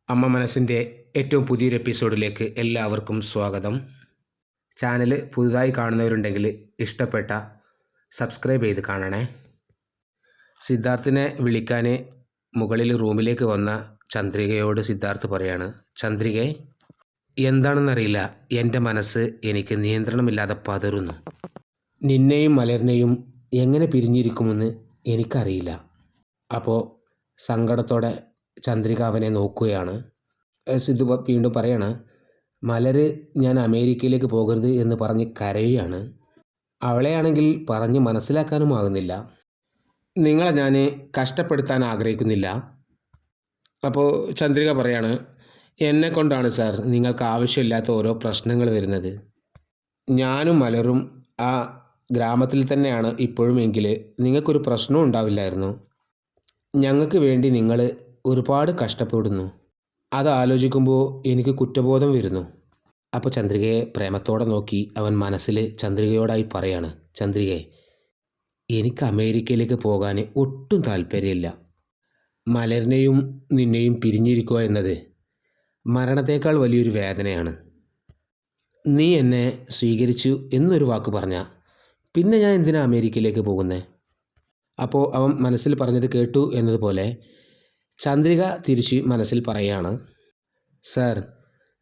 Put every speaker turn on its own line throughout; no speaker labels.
അമ്മ മനസ്സിൻ്റെ ഏറ്റവും പുതിയൊരു എപ്പിസോഡിലേക്ക് എല്ലാവർക്കും സ്വാഗതം. ചാനൽ പുതുതായി കാണുന്നവരുണ്ടെങ്കിൽ ഇഷ്ടപ്പെട്ട സബ്സ്ക്രൈബ് ചെയ്ത് കാണണേ. സിദ്ധാർത്ഥിനെ വിളിക്കാൻ മുകളിൽ റൂമിലേക്ക് വന്ന ചന്ദ്രികയോട് സിദ്ധാർത്ഥ് പറയാണ്, ചന്ദ്രികെ, എന്താണെന്നറിയില്ല, എൻ്റെ മനസ്സ് എനിക്ക് നിയന്ത്രണമില്ലാതെ പതറുന്നു. നിന്നെയും മലറിനെയും എങ്ങനെ പിരിഞ്ഞിരിക്കുമെന്ന് എനിക്കറിയില്ല. അപ്പോൾ സങ്കടത്തോടെ ചന്ദ്രിക അവനെ നോക്കുകയാണ്. സിദ്ധു വീണ്ടും പറയാണ്, മലര് ഞാൻ അമേരിക്കയിലേക്ക് പോകരുത് എന്ന് പറഞ്ഞ് കരയുകയാണ്. അവളെയാണെങ്കിൽ പറഞ്ഞ് മനസ്സിലാക്കാനും ആകുന്നില്ല. നിങ്ങളെ ഞാൻ കഷ്ടപ്പെടുത്താൻ ആഗ്രഹിക്കുന്നില്ല. അപ്പോൾ ചന്ദ്രിക പറയാണ്, എന്നെ കൊണ്ടാണ് സാർ നിങ്ങൾക്ക് ആവശ്യമില്ലാത്ത ഓരോ പ്രശ്നങ്ങൾ വരുന്നത്. ഞാനും മലറും ആ ഗ്രാമത്തിൽ തന്നെയാണ് ഇപ്പോഴുമെങ്കിൽ നിങ്ങൾക്കൊരു പ്രശ്നവും ഉണ്ടാവില്ലായിരുന്നു. ഞങ്ങൾക്ക് വേണ്ടി നിങ്ങൾ ഒരുപാട് കഷ്ടപ്പെടുന്നു. അത് ആലോചിക്കുമ്പോൾ എനിക്ക് കുറ്റബോധം വരുന്നു. അപ്പോൾ ചന്ദ്രികയെ പ്രേമത്തോടെ നോക്കി അവൻ മനസ്സിൽ ചന്ദ്രികയോടായി പറയാണ്, ചന്ദ്രികയെ, എനിക്ക് അമേരിക്കയിലേക്ക് പോകാൻ ഒട്ടും താല്പര്യമില്ല. മലരിനെയും നിന്നെയും പിരിഞ്ഞിരിക്കുക എന്നത് മരണത്തേക്കാൾ വലിയൊരു വേദനയാണ്. നീ എന്നെ സ്വീകരിച്ചു എന്നൊരു വാക്ക് പറഞ്ഞാൽ പിന്നെ ഞാൻ എന്തിനാ അമേരിക്കയിലേക്ക് പോകുന്നത്? അപ്പോൾ അവൻ മനസ്സിൽ പറഞ്ഞത് കേട്ടു എന്നതുപോലെ ചന്ദ്രിക തിരിച്ച് മനസ്സിൽ പറയുകയാണ്, സാർ,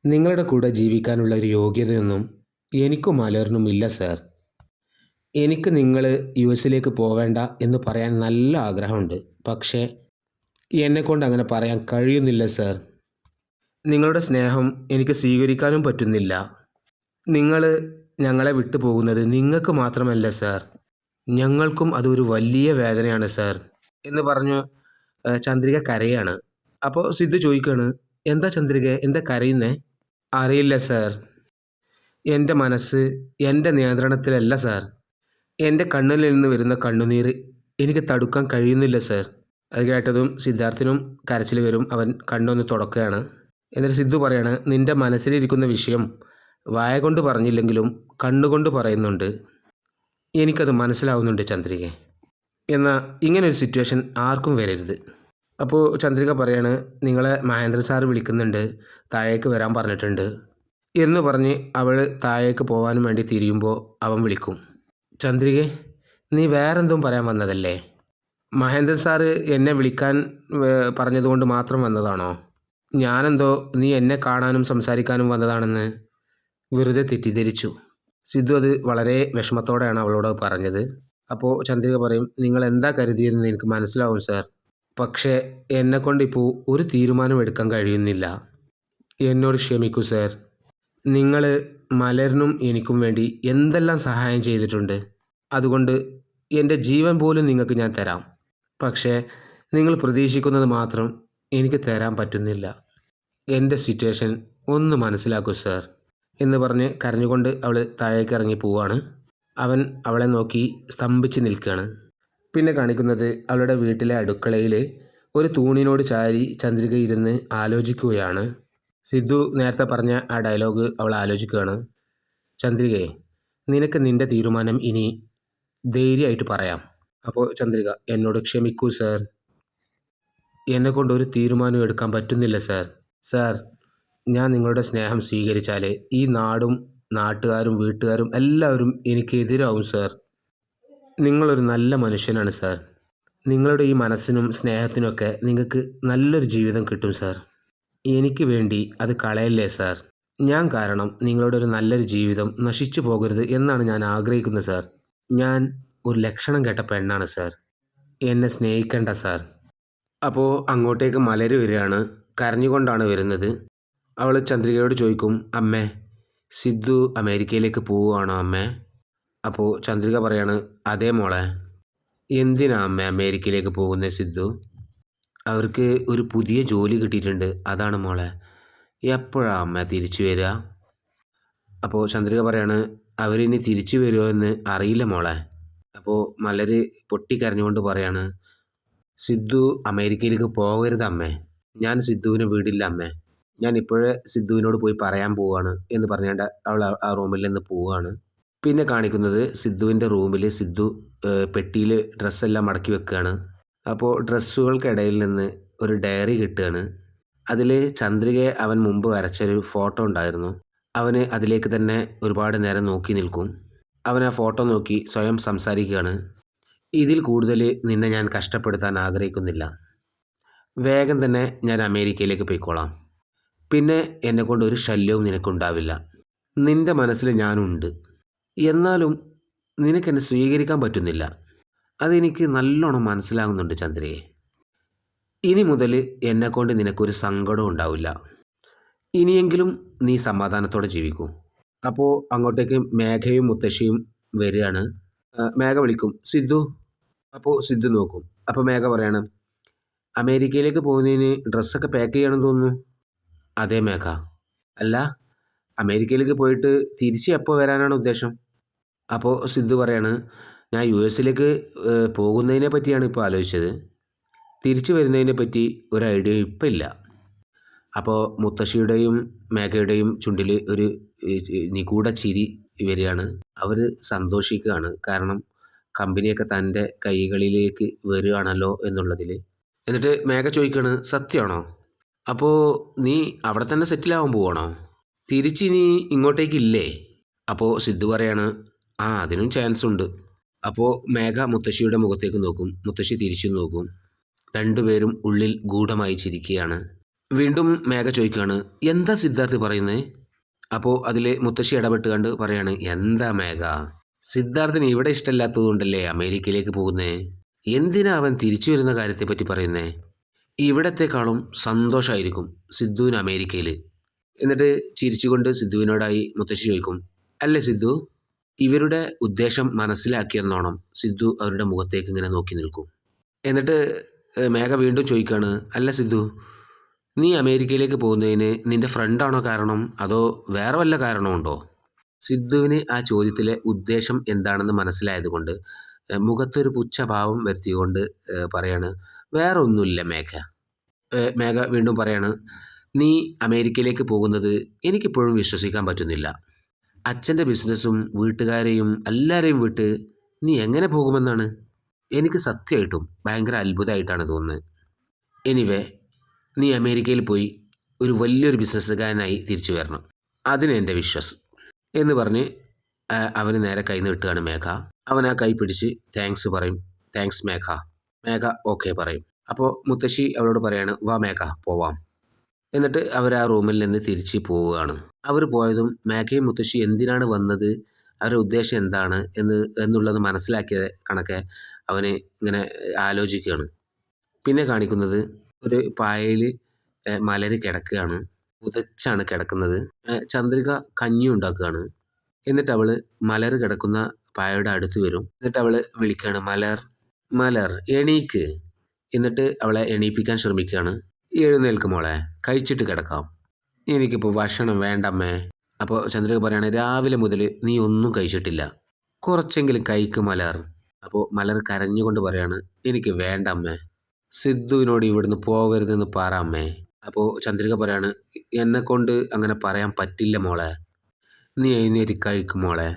നിങ്ങളുടെ കൂടെ ജീവിക്കാനുള്ള ഒരു യോഗ്യതയൊന്നും എനിക്കും മലറിനും ഇല്ല സാർ. എനിക്ക് നിങ്ങൾ US പോവേണ്ട എന്ന് പറയാൻ നല്ല ആഗ്രഹമുണ്ട്. പക്ഷേ എന്നെക്കൊണ്ട് അങ്ങനെ പറയാൻ കഴിയുന്നില്ല സാർ. നിങ്ങളുടെ സ്നേഹം എനിക്ക് സ്വീകരിക്കാനും പറ്റുന്നില്ല. നിങ്ങൾ ഞങ്ങളെ വിട്ടു പോകുന്നത് നിങ്ങൾക്ക് മാത്രമല്ല സാർ, ഞങ്ങൾക്കും അതൊരു വലിയ വേദനയാണ് സാർ എന്ന് പറഞ്ഞു ചന്ദ്രിക കരയാണ്. അപ്പോൾ സിദ്ധു ചോദിക്കുകയാണ്, എന്താ ചന്ദ്രിക, എന്താ കരയുന്നേ? അറിയില്ല സാർ, എൻ്റെ മനസ്സ് എൻ്റെ നിയന്ത്രണത്തിലല്ല സാർ. എൻ്റെ കണ്ണിൽ നിന്ന് വരുന്ന കണ്ണുനീര് എനിക്ക് തടുക്കാൻ കഴിയുന്നില്ല സാർ. അത് കേട്ടതും സിദ്ധാർത്ഥിനും കരച്ചിൽ വരും. അവൻ കണ്ണൊന്ന് തുടക്കുകയാണ്. എന്നിട്ട് സിദ്ധു പറയാണ്, നിൻ്റെ മനസ്സിലിരിക്കുന്ന വിഷയം വായ കൊണ്ട് പറഞ്ഞില്ലെങ്കിലും കണ്ണുകൊണ്ട് പറയുന്നുണ്ട്. എനിക്കത് മനസ്സിലാവുന്നുണ്ട് ചന്ദ്രിക. എന്നാൽ ഇങ്ങനൊരു സിറ്റുവേഷൻ ആർക്കും വരരുത്. അപ്പോൾ ചന്ദ്രിക പറയാണ്, നിങ്ങളെ മഹേന്ദ്ര സാറ് വിളിക്കുന്നുണ്ട്, താഴേക്ക് വരാൻ പറഞ്ഞിട്ടുണ്ട് എന്ന് പറഞ്ഞ് അവൾ താഴേക്ക് പോകാനും വേണ്ടി തിരിയുമ്പോൾ അവൻ വിളിക്കും, ചന്ദ്രികെ, നീ വേറെന്തും പറയാൻ വന്നതല്ലേ? മഹേന്ദ്ര സാറ് എന്നെ വിളിക്കാൻ പറഞ്ഞതുകൊണ്ട് മാത്രം വന്നതാണോ? ഞാനെന്തോ നീ എന്നെ കാണാനും സംസാരിക്കാനും വന്നതാണെന്ന് വെറുതെ തെറ്റിദ്ധരിച്ചു. സിദ്ധു അത് വളരെ വിഷമത്തോടെയാണ് അവളോട് പറഞ്ഞത്. അപ്പോൾ ചന്ദ്രിക പറയും, നിങ്ങൾ എന്താ കരുതിയതെന്ന് എനിക്ക് മനസ്സിലാവും സാർ. പക്ഷേ എന്നെക്കൊണ്ടിപ്പോൾ ഒരു തീരുമാനം എടുക്കാൻ കഴിയുന്നില്ല. എന്നോട് ക്ഷമിക്കൂ സാർ. നിങ്ങൾ മലരിനും എനിക്കും വേണ്ടി എന്തെല്ലാം സഹായം ചെയ്തിട്ടുണ്ട്. അതുകൊണ്ട് എൻ്റെ ജീവൻ പോലും നിങ്ങൾക്ക് ഞാൻ തരാം. പക്ഷേ നിങ്ങൾ പ്രതീക്ഷിക്കുന്നത് മാത്രം എനിക്ക് തരാൻ പറ്റുന്നില്ല. എൻ്റെ സിറ്റുവേഷൻ ഒന്ന് മനസ്സിലാക്കൂ സാർ എന്ന് പറഞ്ഞ് കരഞ്ഞുകൊണ്ട് അവൾ താഴേക്ക് ഇറങ്ങി പോവാണ്. അവൻ അവളെ നോക്കി സ്തംഭിച്ച് നിൽക്കുകയാണ്. പിന്നെ കാണിക്കുന്നത് അവളുടെ വീട്ടിലെ അടുക്കളയിൽ ഒരു തൂണിനോട് ചാരി ചന്ദ്രിക ഇരുന്ന് ആലോചിക്കുകയാണ്. സിദ്ധു നേരത്തെ പറഞ്ഞ ആ ഡയലോഗ് അവൾ ആലോചിക്കുകയാണ്. ചന്ദ്രികയെ, നിനക്ക് നിൻ്റെ തീരുമാനം ഇനി ധൈര്യമായിട്ട് പറയാം. അപ്പോൾ ചന്ദ്രിക, എന്നോട് ക്ഷമിക്കൂ സാർ. എന്നെക്കൊണ്ട് ഒരു തീരുമാനം എടുക്കാൻ പറ്റുന്നില്ല സാർ. സാർ, ഞാൻ നിങ്ങളുടെ സ്നേഹം സ്വീകരിച്ചാൽ ഈ നാടും നാട്ടുകാരും വീട്ടുകാരും എല്ലാവരും എനിക്കെതിരാവും സാർ. നിങ്ങളൊരു നല്ല മനുഷ്യനാണ് സാർ. നിങ്ങളുടെ ഈ മനസ്സിനും സ്നേഹത്തിനൊക്കെ നിങ്ങൾക്ക് നല്ലൊരു ജീവിതം കിട്ടും സാർ. എനിക്ക് വേണ്ടി അത് കളയല്ലേ സാർ. ഞാൻ കാരണം നിങ്ങളുടെ ഒരു നല്ലൊരു ജീവിതം നശിച്ചു പോകരുത് എന്നാണ് ഞാൻ ആഗ്രഹിക്കുന്നത് സാർ. ഞാൻ ഒരു ലക്ഷണം കേട്ട പെണ്ണാണ് സാർ. എന്നെ സ്നേഹിക്കണ്ട സാർ. അപ്പോൾ അങ്ങോട്ടേക്ക് മലര് വരികയാണ്. കരഞ്ഞുകൊണ്ടാണ് വരുന്നത്. അവൾ ചന്ദ്രികയോട് ചോദിക്കും, അമ്മേ, സിദ്ധു അമേരിക്കയിലേക്ക് പോവുകയാണോ അമ്മേ? അപ്പോൾ ചന്ദ്രിക പറയാണ്, അതേ മോളെ. എന്തിനാ അമ്മ അമേരിക്കയിലേക്ക് പോകുന്നത് സിദ്ധു? അവർക്ക് ഒരു പുതിയ ജോലി കിട്ടിയിട്ടുണ്ട്, അതാണ് മോളെ. എപ്പോഴാണ് അമ്മ തിരിച്ചു വരിക? അപ്പോൾ ചന്ദ്രിക പറയാണ്, അവരിനി തിരിച്ചു വരുമോ എന്ന് അറിയില്ല മോളെ. അപ്പോൾ മലര് പൊട്ടിക്കരഞ്ഞുകൊണ്ട് പറയാണ്, സിദ്ധു അമേരിക്കയിലേക്ക് പോകരുത് അമ്മേ. ഞാൻ സിദ്ധുവിനെ വിടില്ല അമ്മേ. ഞാൻ ഇപ്പോഴേ സിദ്ധുവിനോട് പോയി പറയാൻ പോവുകയാണ് എന്ന് പറഞ്ഞുകൊണ്ട് അവൾ ആ റൂമിൽ നിന്ന് പോവുകയാണ്. പിന്നെ കാണിക്കുന്നത് സിദ്ധുവിൻ്റെ റൂമിൽ സിദ്ധു പെട്ടിയിൽ ഡ്രസ്സെല്ലാം മടക്കി വെക്കുകയാണ്. അപ്പോൾ ഡ്രസ്സുകൾക്കിടയിൽ നിന്ന് ഒരു ഡയറി കിട്ടുകയാണ്. അതിൽ ചന്ദ്രികയെ അവൻ മുമ്പ് വരച്ചൊരു ഫോട്ടോ ഉണ്ടായിരുന്നു. അവന് അതിലേക്ക് തന്നെ ഒരുപാട് നേരം നോക്കി നിൽക്കും. അവൻ ആ ഫോട്ടോ നോക്കി സ്വയം സംസാരിക്കുകയാണ്. ഇതിൽ കൂടുതൽ നിന്നെ ഞാൻ കഷ്ടപ്പെടുത്താൻ ആഗ്രഹിക്കുന്നില്ല. വേഗം തന്നെ ഞാൻ അമേരിക്കയിലേക്ക് പോയിക്കോളാം. പിന്നെ എന്നെക്കൊണ്ട് ഒരു ശല്യവും നിനക്കുണ്ടാവില്ല. നിന്റെ മനസ്സിൽ ഞാനുണ്ട്. എന്നാലും നിനക്കെന്നെ സ്വീകരിക്കാൻ പറ്റുന്നില്ല. അതെനിക്ക് നല്ലോണം മനസ്സിലാകുന്നുണ്ട് ചന്ദ്രയെ. ഇനി മുതൽ എന്നെക്കൊണ്ട് നിനക്കൊരു സങ്കടവും ഉണ്ടാവില്ല. ഇനിയെങ്കിലും നീ സമാധാനത്തോടെ ജീവിക്കൂ. അപ്പോൾ അങ്ങോട്ടേക്ക് മേഘയും മുത്തശ്ശിയും വരികയാണ്. മേഘ വിളിക്കും, സിദ്ധു. അപ്പോൾ സിദ്ധു നോക്കും. അപ്പോൾ മേഘ പറയാണ്, അമേരിക്കയിലേക്ക് പോകുന്നതിന് ഡ്രസ്സൊക്കെ പാക്ക് ചെയ്യണമെന്ന് തോന്നുന്നു. അതെ മേഘ. അല്ല, അമേരിക്കയിലേക്ക് പോയിട്ട് തിരിച്ച് എപ്പോൾ വരാനാണ് ഉദ്ദേശം? അപ്പോൾ സിദ്ധു പറയാണ്, ഞാൻ യു എസിലേക്ക് പോകുന്നതിനെ പറ്റിയാണ് ഇപ്പോൾ ആലോചിച്ചത്. തിരിച്ചു വരുന്നതിനെ പറ്റി ഒരു ഐഡിയ ഇപ്പം ഇല്ല. അപ്പോൾ മുത്തശ്ശിയുടെയും മേഘയുടെയും ചുണ്ടിൽ ഒരു നിഗൂഢ ചിരി വരികയാണ്. അവർ സന്തോഷിക്കുകയാണ്. കാരണം കമ്പനിയൊക്കെ തൻ്റെ കൈകളിലേക്ക് വരികയാണല്ലോ എന്നുള്ളതിൽ. എന്നിട്ട് മേഘ ചോദിക്കുകയാണ്, സത്യമാണോ? അപ്പോൾ നീ അവിടെ തന്നെ സെറ്റിലാവാൻ പോവാണോ? തിരിച്ചിനി ഇങ്ങോട്ടേക്കില്ലേ? അപ്പോൾ സിദ്ധു പറയാണ്, ആ അതിനും ചാൻസ് ഉണ്ട്. അപ്പോൾ മേഘ മുത്തശ്ശിയുടെ മുഖത്തേക്ക് നോക്കും. മുത്തശ്ശി തിരിച്ചു നോക്കും. രണ്ടുപേരും ഉള്ളിൽ ഗൂഢമായി ചിരിക്കുകയാണ്. വീണ്ടും മേഘ ചോദിക്കുകയാണ്, എന്താ സിദ്ധാർത്ഥ് പറയുന്നത്? അപ്പോൾ അതിൽ മുത്തശ്ശി ഇടപെട്ട് കണ്ട് പറയാണ്, എന്താ മേഘ, സിദ്ധാർത്ഥിന് ഇവിടെ ഇഷ്ടമില്ലാത്തതുകൊണ്ടല്ലേ അമേരിക്കയിലേക്ക് പോകുന്നേ? എന്തിനാ അവൻ തിരിച്ചു വരുന്ന കാര്യത്തെപ്പറ്റി പറയുന്നേ? ഇവിടത്തെക്കാളും സന്തോഷമായിരിക്കും സിദ്ധുവിന് അമേരിക്കയിൽ. എന്നിട്ട് ചിരിച്ചുകൊണ്ട് സിദ്ധുവിനോടായി മുത്തശ്ശി ചോദിക്കും, അല്ലേ സിദ്ധു? ഇവരുടെ ഉദ്ദേശം മനസ്സിലാക്കിയെന്നോണം സിദ്ധു അവരുടെ മുഖത്തേക്ക് ഇങ്ങനെ നോക്കി നിൽക്കും. എന്നിട്ട് മേഘ വീണ്ടും ചോദിക്കുകയാണ്, അല്ല സിദ്ധു, നീ അമേരിക്കയിലേക്ക് പോകുന്നതിന് നിൻ്റെ ഫ്രണ്ടാണോ കാരണം, അതോ വേറെ വല്ല കാരണമുണ്ടോ? സിദ്ധുവിന് ആ ചോദ്യത്തിലെ ഉദ്ദേശം എന്താണെന്ന് മനസ്സിലായതുകൊണ്ട് മുഖത്തൊരു പുച്ഛഭാവം വരുത്തിക്കൊണ്ട് പറയാണ്, വേറെ ഒന്നുമില്ല മേഘ. മേഘ വീണ്ടും പറയാണ്, നീ അമേരിക്കയിലേക്ക് പോകുന്നത് എനിക്കിപ്പോഴും വിശ്വസിക്കാൻ പറ്റുന്നില്ല. അച്ഛൻ്റെ ബിസിനസ്സും വീട്ടുകാരെയും എല്ലാവരെയും വിട്ട് നീ എങ്ങനെ പോകുമെന്നാണ് എനിക്ക് സത്യമായിട്ടും ഭയങ്കര അത്ഭുതമായിട്ടാണ് തോന്നുന്നത്. എനിവേ, നീ അമേരിക്കയിൽ പോയി ഒരു വലിയൊരു ബിസിനസ്സുകാരനായി തിരിച്ചു വരണം. അതിന് എൻ്റെ വിശ്വാസം എന്ന് പറഞ്ഞ് അവന് നേരെ കൈ നീട്ടുകയാണ് മേഘ. അവൻ ആ കൈ പിടിച്ച് താങ്ക്സ് പറയും. താങ്ക്സ് മേഘ. മേഘ ഓക്കെ പറയും. അപ്പോൾ മുത്തശ്ശി അവളോട് പറയാണ്, വാ മേഘ പോവാം. എന്നിട്ട് അവർ ആ റൂമിൽ നിന്ന് തിരിച്ച് പോവുകയാണ്. അവർ പോയതും മേഘയും മുത്തശ്ശി എന്തിനാണ് വന്നത്, അവരുടെ ഉദ്ദേശം എന്താണ് എന്നുള്ളത് മനസ്സിലാക്കിയ കണക്കെ അവന് ഇങ്ങനെ ആലോചിക്കുകയാണ്. പിന്നെ കാണിക്കുന്നത് ഒരു പായയിൽ മലര് കിടക്കുകയാണ്. പുതച്ചാണ് കിടക്കുന്നത്. ചന്ദ്രിക കഞ്ഞി ഉണ്ടാക്കുകയാണ്. എന്നിട്ട് അവൾ മലർ കിടക്കുന്ന പായയുടെ അടുത്ത് വരും. എന്നിട്ട് അവൾ വിളിക്കുകയാണ്, മലർ, മലർ എണീക്ക്. എന്നിട്ട് അവളെ എണീപ്പിക്കാൻ ശ്രമിക്കുകയാണ്. എഴുന്നേൽക്ക് മോളെ, കഴിച്ചിട്ട് കിടക്കാം. എനിക്കിപ്പോൾ ഭക്ഷണം വേണ്ടമ്മേ. അപ്പോൾ ചന്ദ്രിക പറയാണ്, രാവിലെ മുതൽ നീ ഒന്നും കഴിച്ചിട്ടില്ല, കുറച്ചെങ്കിലും കഴിക്ക് മലർ. അപ്പോൾ മലർ കരഞ്ഞുകൊണ്ട് പറയാണ്, എനിക്ക് വേണ്ടമ്മേ, സിദ്ധുവിനോട് ഇവിടുന്ന് പോകരുതെന്ന് പറ അമ്മേ. അപ്പോൾ ചന്ദ്രിക പറയാണ്, എന്നെക്കൊണ്ട് അങ്ങനെ പറയാൻ പറ്റില്ല മോളെ, നീ എഴുന്നേറ്റ് കഴിക്കും മോളെ.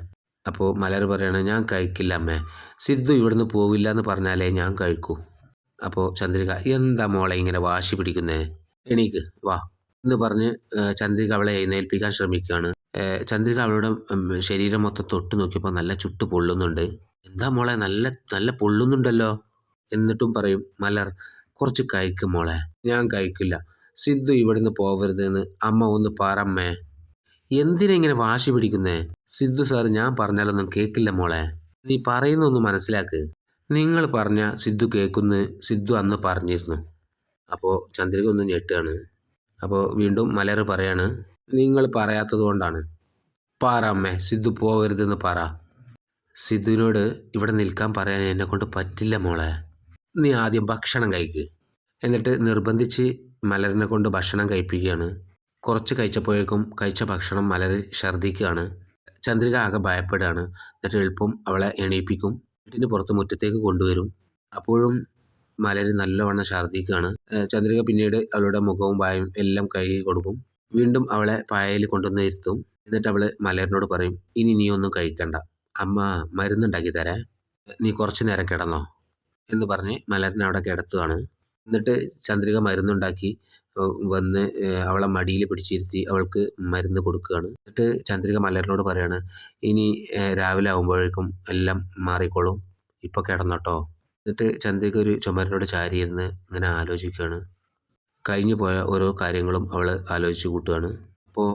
അപ്പോൾ മലർ പറയാണ്, ഞാൻ കഴിക്കില്ല അമ്മേ, സിദ്ധു ഇവിടുന്ന് പോവില്ല എന്ന് പറഞ്ഞാലേ ഞാൻ കഴിക്കൂ. അപ്പോൾ ചന്ദ്രിക, എന്താ മോളെ ഇങ്ങനെ വാശി പിടിക്കുന്നേ, എണീക്ക് വാ എന്ന് പറഞ്ഞ് ചന്ദ്രിക അവളെ എഴുന്നേൽപ്പിക്കാൻ ശ്രമിക്കുകയാണ്. ചന്ദ്രിക അവളുടെ ശരീരം മൊത്തം തൊട്ട് നോക്കിയപ്പോൾ നല്ല ചുട്ട് പൊള്ളുന്നുണ്ട്. എന്താ മോളെ, നല്ല നല്ല പൊള്ളുന്നുണ്ടല്ലോ. എന്നിട്ടും പറയും, മലർ കുറച്ച് കഴിക്കും മോളെ. ഞാൻ കഴിക്കില്ല, സിദ്ധു ഇവിടുന്ന് പോകരുതെന്ന് അമ്മ ഒന്ന് പറമ്മേ. എന്തിനാ ഇങ്ങനെ വാശി പിടിക്കുന്നേ? സിദ്ധു സാർ ഞാൻ പറഞ്ഞാലൊന്നും കേൾക്കില്ല മോളെ, നീ പറയുന്നൊന്ന് മനസ്സിലാക്ക്. നിങ്ങൾ പറഞ്ഞ സിദ്ധു കേൾക്കുന്ന് സിദ്ധു അന്ന് പറഞ്ഞിരുന്നു. അപ്പോൾ ചന്ദ്രിക ഒന്ന് ഞെട്ടുകയാണ്. അപ്പോൾ വീണ്ടും മലർ പറയാണ്, നിങ്ങൾ പറയാത്തത് കൊണ്ടാണ്. പറ അമ്മേ, സിദ്ധു പോകരുതെന്ന് പറ. സിദ്ധുവിനോട് ഇവിടെ നിൽക്കാൻ പറയാൻ എന്നെക്കൊണ്ട് പറ്റില്ല മോളെ, നീ ആദ്യം ഭക്ഷണം കഴിക്ക്. എന്നിട്ട് നിർബന്ധിച്ച് മലരിനെ കൊണ്ട് ഭക്ഷണം കഴിപ്പിക്കുകയാണ്. കുറച്ച് കഴിച്ചപ്പോഴേക്കും കഴിച്ച ഭക്ഷണം മലർ ഛർദ്ദിക്കുകയാണ്. ചന്ദ്രിക ആകെ ഭയപ്പെടുകയാണ്. എന്നിട്ട് എളുപ്പം അവളെ എണീപ്പിക്കും. വീട്ടിന് പുറത്ത് മുറ്റത്തേക്ക് കൊണ്ടുവരും. അപ്പോഴും മലർ നല്ലവണ്ണം ഛർദ്ദിക്കുകയാണ്. ചന്ദ്രിക പിന്നീട് അവളുടെ മുഖവും വായും എല്ലാം കഴുകി കൊടുക്കും. വീണ്ടും അവളെ പായയിൽ കൊണ്ടുവന്ന് ഇരുത്തും. എന്നിട്ട് അവൾ മലരിനോട് പറയും, ഇനി നീ ഒന്നും കഴിക്കണ്ട, അമ്മ മരുന്നുണ്ടാക്കി തരാം, നീ കുറച്ച് നേരം കിടന്നോ എന്ന് പറഞ്ഞ് മലരിനെ അവിടെ കിടത്തുകയാണ്. എന്നിട്ട് ചന്ദ്രിക മരുന്നുണ്ടാക്കി വന്ന് അവളെ മടിയിൽ പിടിച്ചിരുത്തി അവൾക്ക് മരുന്ന് കൊടുക്കുകയാണ്. എന്നിട്ട് ചന്ദ്രിക മലറിനോട് പറയാണ്, ഇനി രാവിലെ ആകുമ്പോഴേക്കും എല്ലാം മാറിക്കോളും, ഇപ്പോൾ കിടന്നോട്ടോ. എന്നിട്ട് ചന്ദ്രിക ഒരു ചുമരിനോട് ചാരിയിരുന്ന് ഇങ്ങനെ ആലോചിക്കുകയാണ്. കഴിഞ്ഞു പോയ ഓരോ കാര്യങ്ങളും അവൾ ആലോചിച്ച് കൂട്ടുകയാണ്. അപ്പോൾ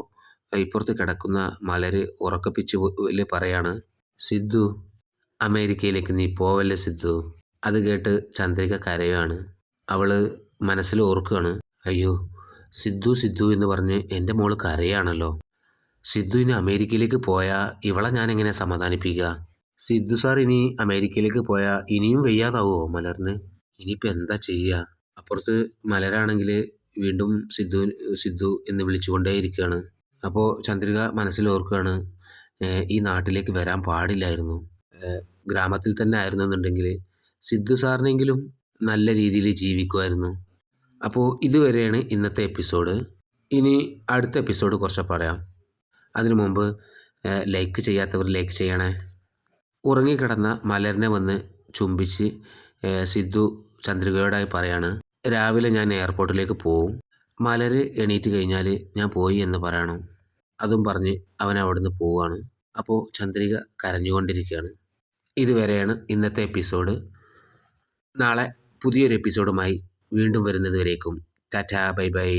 ഇപ്പുറത്ത് കിടക്കുന്ന മലര് ഉറക്കപ്പിച്ചിൽ പറയാണ്, സിദ്ധു, അമേരിക്കയിലേക്ക് നീ പോവല്ലേ സിദ്ധു. അത് കേട്ട് ചന്ദ്രിക കരയാണ്. അവൾ മനസ്സിൽ ഓർക്കുകയാണ്, അയ്യോ സിദ്ധു സിദ്ധു എന്ന് പറഞ്ഞ് എൻ്റെ മോള് കരയാണല്ലോ. സിദ്ധു ഇനി അമേരിക്കയിലേക്ക് പോയാൽ ഇവളെ ഞാൻ എങ്ങനെ സമാധാനിപ്പിക്കുക? സിദ്ധു സാർ ഇനി അമേരിക്കയിലേക്ക് പോയാൽ ഇനിയും വയ്യാതാവുമോ മലറിന്? ഇനിയിപ്പോൾ എന്താ ചെയ്യുക? അപ്പുറത്ത് മലരാണെങ്കിൽ വീണ്ടും സിദ്ധു സിദ്ധു എന്ന് വിളിച്ചുകൊണ്ടേയിരിക്കുകയാണ്. അപ്പോൾ ചന്ദ്രിക മനസ്സിൽ ഓർക്കുകയാണ്, ഈ നാട്ടിലേക്ക് വരാൻ പാടില്ലായിരുന്നു. ഗ്രാമത്തിൽ തന്നെ ആയിരുന്നു എന്നുണ്ടെങ്കിൽ സിദ്ധു സാറിനെങ്കിലും നല്ല രീതിയിൽ ജീവിക്കുമായിരുന്നു. അപ്പോൾ ഇതുവരെയാണ് ഇന്നത്തെ എപ്പിസോഡ്. ഇനി അടുത്ത എപ്പിസോഡ് കുറച്ച് പറയാം. അതിനു മുമ്പ് ലൈക്ക് ചെയ്യാത്തവർ ലൈക്ക് ചെയ്യണേ. ഉറങ്ങിക്കിടന്ന മലരിനെ വന്ന് ചുംബിച്ച് സിദ്ധു ചന്ദ്രികയോടായി പറയാണ്, രാവിലെ ഞാൻ എയർപോർട്ടിലേക്ക് പോവും, മലര് എണീറ്റ് കഴിഞ്ഞാൽ ഞാൻ പോയി എന്ന് പറയണം. അതും പറഞ്ഞ് അവൻ അവിടുന്ന് പോവുകയാണ്. അപ്പോൾ ചന്ദ്രിക കരഞ്ഞുകൊണ്ടിരിക്കുകയാണ്. ഇതുവരെയാണ് ഇന്നത്തെ എപ്പിസോഡ്. നാളെ പുതിയൊരു എപ്പിസോഡുമായി വീണ്ടും വരുന്നത് വരേക്കും ടാറ്റാ ബൈ ബൈ.